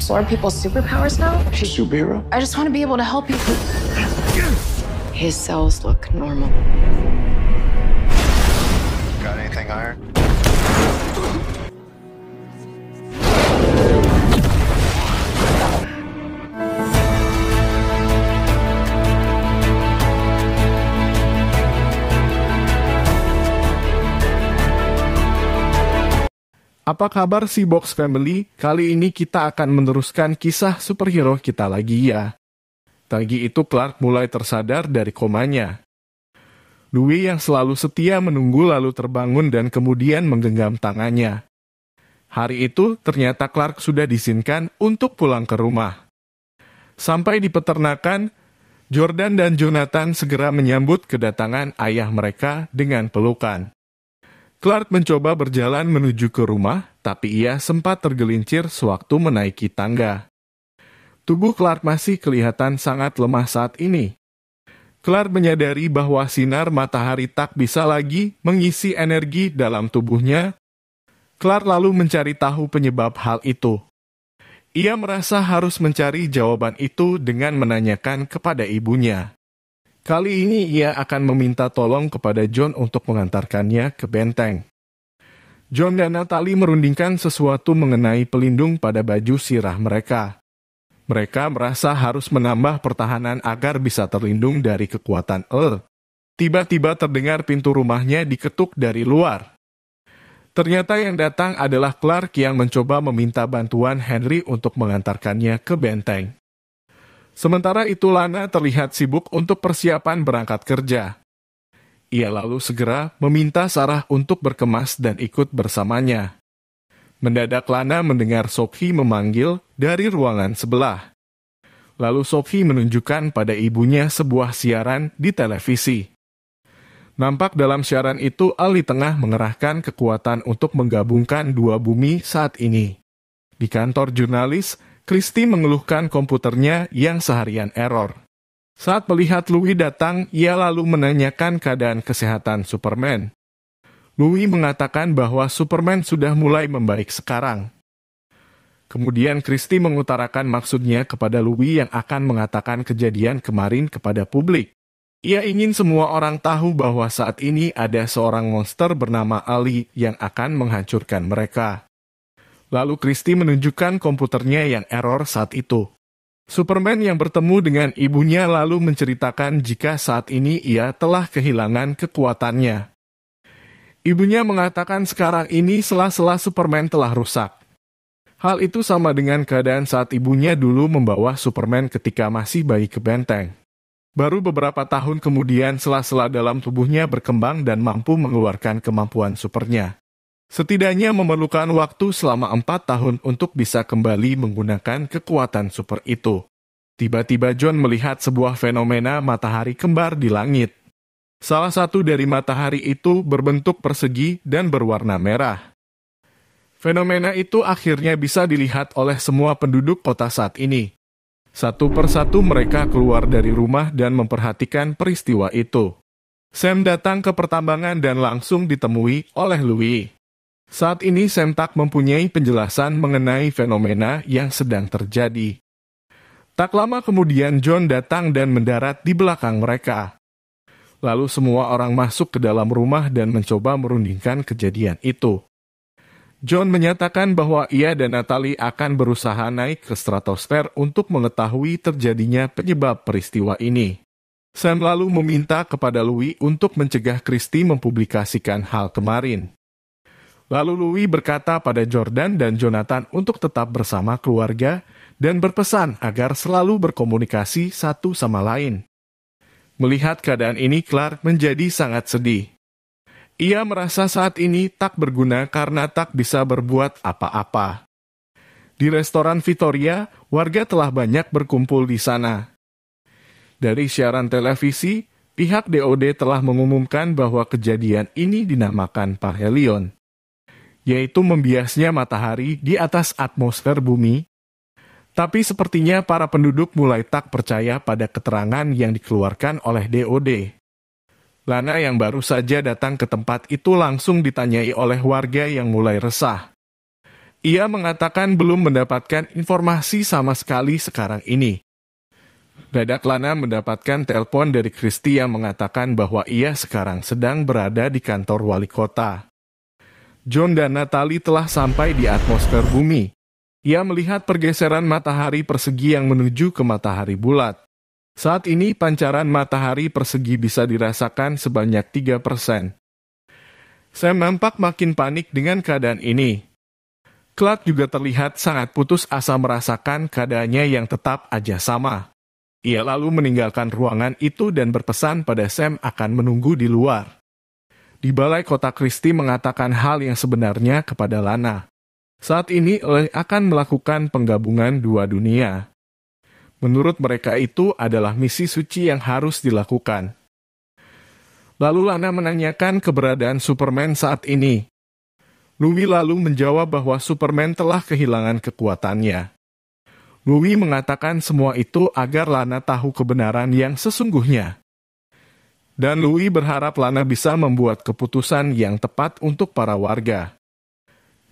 absorb people's superpowers now? Superhero? I just want to be able to help you. His cells look normal. Got anything, Iron? Apa kabar si Box Family? Kali ini kita akan meneruskan kisah superhero kita lagi ya. Pagi itu Clark mulai tersadar dari komanya. Louis yang selalu setia menunggu lalu terbangun dan kemudian menggenggam tangannya. Hari itu ternyata Clark sudah diizinkan untuk pulang ke rumah. Sampai di peternakan, Jordan dan Jonathan segera menyambut kedatangan ayah mereka dengan pelukan. Clark mencoba berjalan menuju ke rumah, tapi ia sempat tergelincir sewaktu menaiki tangga. Tubuh Clark masih kelihatan sangat lemah saat ini. Clark menyadari bahwa sinar matahari tak bisa lagi mengisi energi dalam tubuhnya. Clark lalu mencari tahu penyebab hal itu. Ia merasa harus mencari jawaban itu dengan menanyakan kepada ibunya. Kali ini ia akan meminta tolong kepada John untuk mengantarkannya ke benteng. John dan Natalie merundingkan sesuatu mengenai pelindung pada baju sirah mereka. Mereka merasa harus menambah pertahanan agar bisa terlindung dari kekuatan Earth. Tiba-tiba terdengar pintu rumahnya diketuk dari luar. Ternyata yang datang adalah Clark yang mencoba meminta bantuan Henry untuk mengantarkannya ke benteng. Sementara itu Lana terlihat sibuk untuk persiapan berangkat kerja. Ia lalu segera meminta Sarah untuk berkemas dan ikut bersamanya. Mendadak Lana mendengar Sophie memanggil dari ruangan sebelah. Lalu Sophie menunjukkan pada ibunya sebuah siaran di televisi. Nampak dalam siaran itu Ali tengah mengerahkan kekuatan untuk menggabungkan dua bumi saat ini. Di kantor jurnalis, Christy mengeluhkan komputernya yang seharian error. Saat melihat Louis datang, ia lalu menanyakan keadaan kesehatan Superman. Louis mengatakan bahwa Superman sudah mulai membaik sekarang. Kemudian Christy mengutarakan maksudnya kepada Louis yang akan mengatakan kejadian kemarin kepada publik. Ia ingin semua orang tahu bahwa saat ini ada seorang monster bernama Ali yang akan menghancurkan mereka. Lalu Christy menunjukkan komputernya yang error saat itu. Superman yang bertemu dengan ibunya lalu menceritakan jika saat ini ia telah kehilangan kekuatannya. Ibunya mengatakan sekarang ini sela-sela Superman telah rusak. Hal itu sama dengan keadaan saat ibunya dulu membawa Superman ketika masih bayi ke benteng. Baru beberapa tahun kemudian sela-sela dalam tubuhnya berkembang dan mampu mengeluarkan kemampuan supernya. Setidaknya memerlukan waktu selama 4 tahun untuk bisa kembali menggunakan kekuatan super itu. Tiba-tiba John melihat sebuah fenomena matahari kembar di langit. Salah satu dari matahari itu berbentuk persegi dan berwarna merah. Fenomena itu akhirnya bisa dilihat oleh semua penduduk kota saat ini. Satu persatu mereka keluar dari rumah dan memperhatikan peristiwa itu. Sam datang ke pertambangan dan langsung ditemui oleh Louis. Saat ini Sam tak mempunyai penjelasan mengenai fenomena yang sedang terjadi. Tak lama kemudian John datang dan mendarat di belakang mereka. Lalu semua orang masuk ke dalam rumah dan mencoba merundingkan kejadian itu. John menyatakan bahwa ia dan Natalie akan berusaha naik ke stratosfer untuk mengetahui terjadinya penyebab peristiwa ini. Sam lalu meminta kepada Louis untuk mencegah Christy mempublikasikan hal kemarin. Lalu Louis berkata pada Jordan dan Jonathan untuk tetap bersama keluarga dan berpesan agar selalu berkomunikasi satu sama lain. Melihat keadaan ini, Clark menjadi sangat sedih. Ia merasa saat ini tak berguna karena tak bisa berbuat apa-apa. Di restoran Victoria, warga telah banyak berkumpul di sana. Dari siaran televisi, pihak DOD telah mengumumkan bahwa kejadian ini dinamakan parhelion, yaitu membiasnya matahari di atas atmosfer bumi. Tapi sepertinya para penduduk mulai tak percaya pada keterangan yang dikeluarkan oleh DOD. Lana yang baru saja datang ke tempat itu langsung ditanyai oleh warga yang mulai resah. Ia mengatakan belum mendapatkan informasi sama sekali sekarang ini. Dadak Lana mendapatkan telepon dari Christy yang mengatakan bahwa ia sekarang sedang berada di kantor wali kota. John dan Natalie telah sampai di atmosfer bumi. Ia melihat pergeseran matahari persegi yang menuju ke matahari bulat. Saat ini pancaran matahari persegi bisa dirasakan sebanyak 3%. Sam nampak makin panik dengan keadaan ini. Clark juga terlihat sangat putus asa merasakan keadaannya yang tetap aja sama. Ia lalu meninggalkan ruangan itu dan berpesan pada Sam akan menunggu di luar. Di balai kota, Christy mengatakan hal yang sebenarnya kepada Lana. Saat ini akan melakukan penggabungan dua dunia. Menurut mereka itu adalah misi suci yang harus dilakukan. Lalu Lana menanyakan keberadaan Superman saat ini. Louis lalu menjawab bahwa Superman telah kehilangan kekuatannya. Louis mengatakan semua itu agar Lana tahu kebenaran yang sesungguhnya. Dan Louis berharap Lana bisa membuat keputusan yang tepat untuk para warga.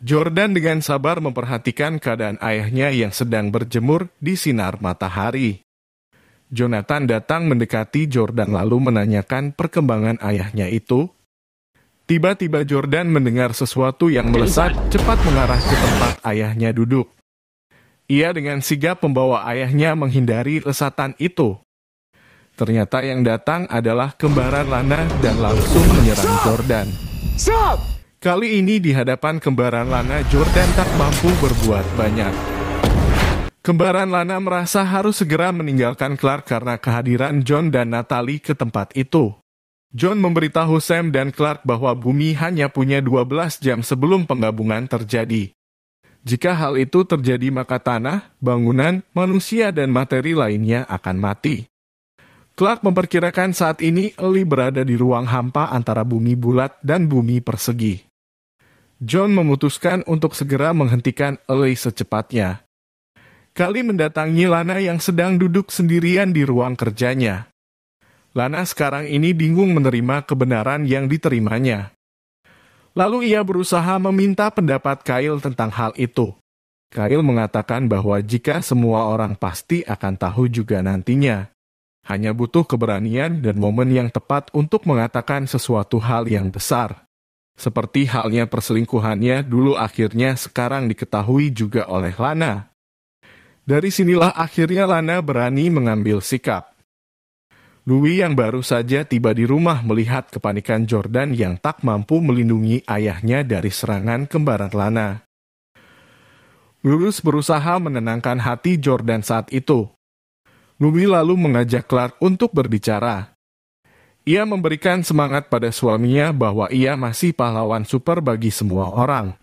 Jordan dengan sabar memperhatikan keadaan ayahnya yang sedang berjemur di sinar matahari. Jonathan datang mendekati Jordan lalu menanyakan perkembangan ayahnya itu. Tiba-tiba Jordan mendengar sesuatu yang melesat cepat mengarah ke tempat ayahnya duduk. Ia dengan sigap membawa ayahnya menghindari lesatan itu. Ternyata yang datang adalah kembaran Lana dan langsung menyerang Jordan. Kali ini di hadapan kembaran Lana, Jordan tak mampu berbuat banyak. Kembaran Lana merasa harus segera meninggalkan Clark karena kehadiran John dan Natalie ke tempat itu. John memberitahu Sam dan Clark bahwa bumi hanya punya 12 jam sebelum penggabungan terjadi. Jika hal itu terjadi maka tanah, bangunan, manusia dan materi lainnya akan mati. Clark memperkirakan saat ini Eli berada di ruang hampa antara bumi bulat dan bumi persegi. John memutuskan untuk segera menghentikan Eli secepatnya. Kali mendatangi Lana yang sedang duduk sendirian di ruang kerjanya. Lana sekarang ini bingung menerima kebenaran yang diterimanya. Lalu ia berusaha meminta pendapat Kyle tentang hal itu. Kyle mengatakan bahwa jika semua orang pasti akan tahu juga nantinya. Hanya butuh keberanian dan momen yang tepat untuk mengatakan sesuatu hal yang besar. Seperti halnya perselingkuhannya dulu akhirnya sekarang diketahui juga oleh Lana. Dari sinilah akhirnya Lana berani mengambil sikap. Louis yang baru saja tiba di rumah melihat kepanikan Jordan yang tak mampu melindungi ayahnya dari serangan kembaran Lana. Louis berusaha menenangkan hati Jordan saat itu. Louis lalu mengajak Clark untuk berbicara. Ia memberikan semangat pada suaminya bahwa ia masih pahlawan super bagi semua orang.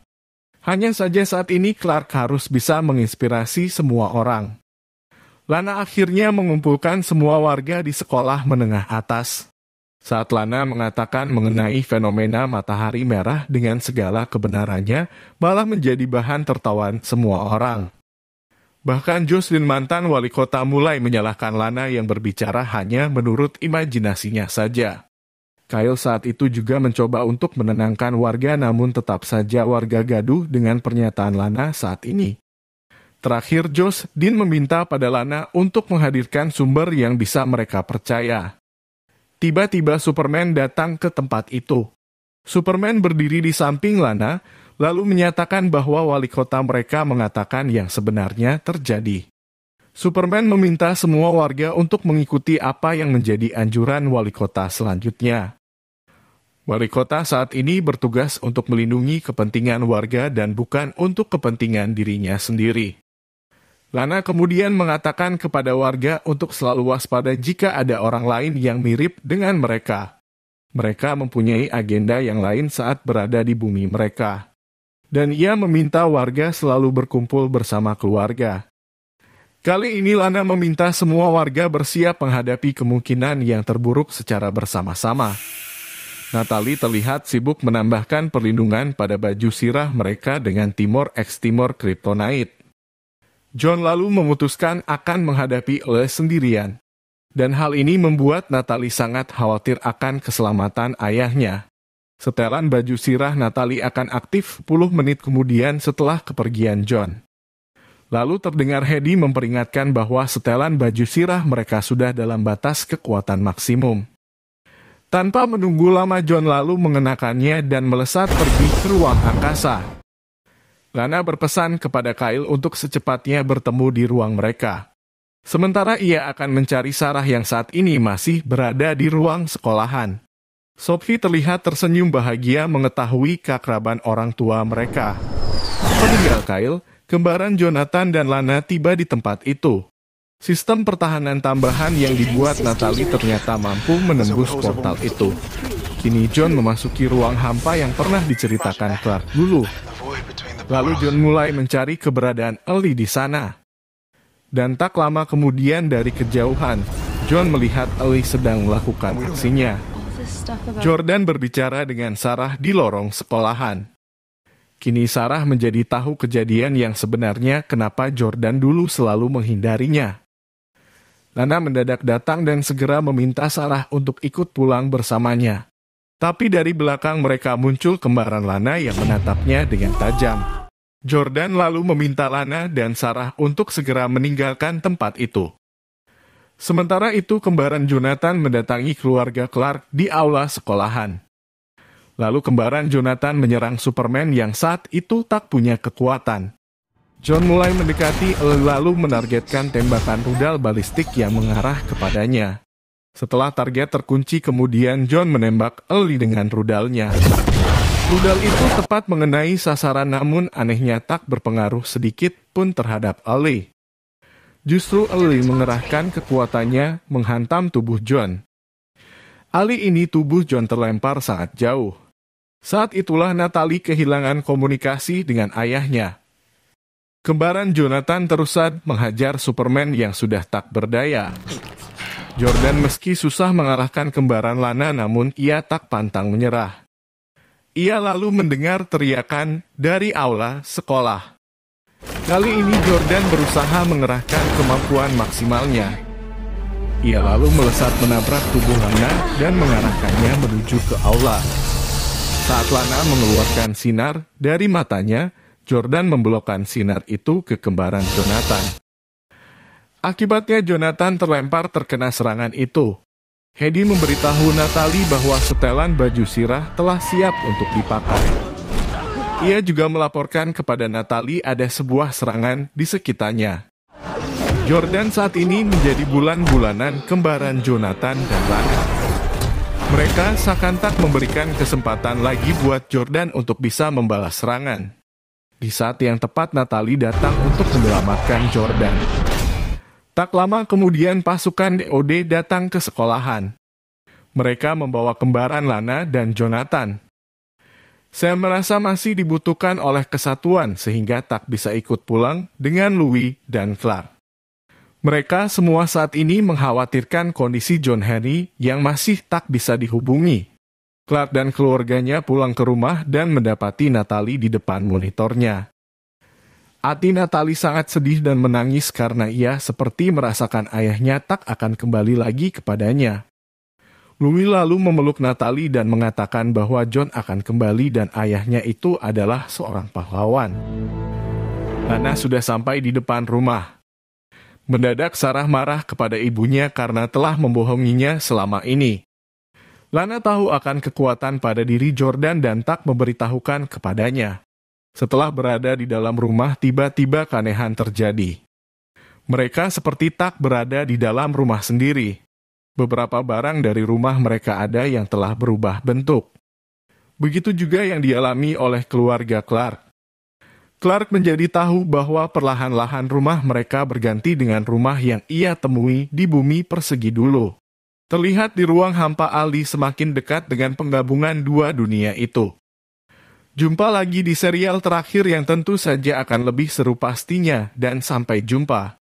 Hanya saja saat ini Clark harus bisa menginspirasi semua orang. Lana akhirnya mengumpulkan semua warga di sekolah menengah atas. Saat Lana mengatakan mengenai fenomena matahari merah dengan segala kebenarannya, malah menjadi bahan tertawaan semua orang. Bahkan Jocelyn mantan wali kota mulai menyalahkan Lana yang berbicara hanya menurut imajinasinya saja. Kyle saat itu juga mencoba untuk menenangkan warga namun tetap saja warga gaduh dengan pernyataan Lana saat ini. Terakhir, Josh Dean meminta pada Lana untuk menghadirkan sumber yang bisa mereka percaya. Tiba-tiba Superman datang ke tempat itu. Superman berdiri di samping Lana, lalu menyatakan bahwa wali kota mereka mengatakan yang sebenarnya terjadi. Superman meminta semua warga untuk mengikuti apa yang menjadi anjuran wali kota selanjutnya. Wali kota saat ini bertugas untuk melindungi kepentingan warga dan bukan untuk kepentingan dirinya sendiri. Lana kemudian mengatakan kepada warga untuk selalu waspada jika ada orang lain yang mirip dengan mereka. Mereka mempunyai agenda yang lain saat berada di bumi mereka. Dan ia meminta warga selalu berkumpul bersama keluarga. Kali ini Lana meminta semua warga bersiap menghadapi kemungkinan yang terburuk secara bersama-sama. Natalie terlihat sibuk menambahkan perlindungan pada baju sirah mereka dengan Timor X Timor Kryptonite. John lalu memutuskan akan menghadapi Eli sendirian. Dan hal ini membuat Natalie sangat khawatir akan keselamatan ayahnya. Setelan baju sirah Natalie akan aktif 10 menit kemudian setelah kepergian John. Lalu terdengar Hedy memperingatkan bahwa setelan baju sirah mereka sudah dalam batas kekuatan maksimum. Tanpa menunggu lama, John lalu mengenakannya dan melesat pergi ke ruang angkasa. Lana berpesan kepada Kyle untuk secepatnya bertemu di ruang mereka. Sementara ia akan mencari Sarah yang saat ini masih berada di ruang sekolahan. Sophie terlihat tersenyum bahagia mengetahui keakraban orang tua mereka. Peninggal Kyle, kembaran Jonathan dan Lana tiba di tempat itu. Sistem pertahanan tambahan yang dibuat Natalie ternyata mampu menembus portal itu. Kini John memasuki ruang hampa yang pernah diceritakan Clark dulu. Lalu John mulai mencari keberadaan Ellie di sana. Dan tak lama kemudian dari kejauhan, John melihat Ellie sedang melakukan aksinya. Jordan berbicara dengan Sarah di lorong sekolahan. Kini Sarah menjadi tahu kejadian yang sebenarnya kenapa Jordan dulu selalu menghindarinya. Lana mendadak datang dan segera meminta Sarah untuk ikut pulang bersamanya. Tapi dari belakang mereka muncul kembaran Lana yang menatapnya dengan tajam. Jordan lalu meminta Lana dan Sarah untuk segera meninggalkan tempat itu. Sementara itu kembaran Jonathan mendatangi keluarga Clark di aula sekolahan. Lalu kembaran Jonathan menyerang Superman yang saat itu tak punya kekuatan. John mulai mendekati lalu menargetkan tembakan rudal balistik yang mengarah kepadanya. Setelah target terkunci kemudian John menembak Ellie dengan rudalnya. Rudal itu tepat mengenai sasaran namun anehnya tak berpengaruh sedikit pun terhadap Ellie. Justru Ellie mengerahkan kekuatannya menghantam tubuh John. Kali ini tubuh John terlempar sangat jauh. Saat itulah Natalie kehilangan komunikasi dengan ayahnya. Kembaran Jonathan terusan menghajar Superman yang sudah tak berdaya. Jordan meski susah mengarahkan kembaran Lana namun ia tak pantang menyerah. Ia lalu mendengar teriakan dari aula sekolah. Kali ini Jordan berusaha mengerahkan kemampuan maksimalnya. Ia lalu melesat menabrak tubuh Lana dan mengarahkannya menuju ke aula. Saat Lana mengeluarkan sinar dari matanya, Jordan memblokkan sinar itu ke kembaran Jonathan. Akibatnya Jonathan terlempar terkena serangan itu. Hedy memberitahu Natalie bahwa setelan baju sirah telah siap untuk dipakai. Ia juga melaporkan kepada Natalie ada sebuah serangan di sekitarnya. Jordan saat ini menjadi bulan-bulanan kembaran Jonathan dan Lana. Mereka seakan tak memberikan kesempatan lagi buat Jordan untuk bisa membalas serangan. Di saat yang tepat Natalie datang untuk menyelamatkan Jordan. Tak lama kemudian pasukan DOD datang ke sekolahan. Mereka membawa kembaran Lana dan Jonathan. Saya merasa masih dibutuhkan oleh kesatuan sehingga tak bisa ikut pulang dengan Louis dan Clark. Mereka semua saat ini mengkhawatirkan kondisi John Henry yang masih tak bisa dihubungi. Clark dan keluarganya pulang ke rumah dan mendapati Natalie di depan monitornya. Hati Natalie sangat sedih dan menangis karena ia seperti merasakan ayahnya tak akan kembali lagi kepadanya. Louis lalu memeluk Natalie dan mengatakan bahwa John akan kembali dan ayahnya itu adalah seorang pahlawan. Lana sudah sampai di depan rumah. Mendadak Sarah marah kepada ibunya karena telah membohonginya selama ini. Lana tahu akan kekuatan pada diri Jordan dan tak memberitahukan kepadanya. Setelah berada di dalam rumah, tiba-tiba keanehan terjadi. Mereka seperti tak berada di dalam rumah sendiri. Beberapa barang dari rumah mereka ada yang telah berubah bentuk. Begitu juga yang dialami oleh keluarga Clark. Clark menjadi tahu bahwa perlahan-lahan rumah mereka berganti dengan rumah yang ia temui di bumi persegi dulu. Terlihat di ruang hampa Ali semakin dekat dengan penggabungan dua dunia itu. Jumpa lagi di serial terakhir yang tentu saja akan lebih seru pastinya dan sampai jumpa.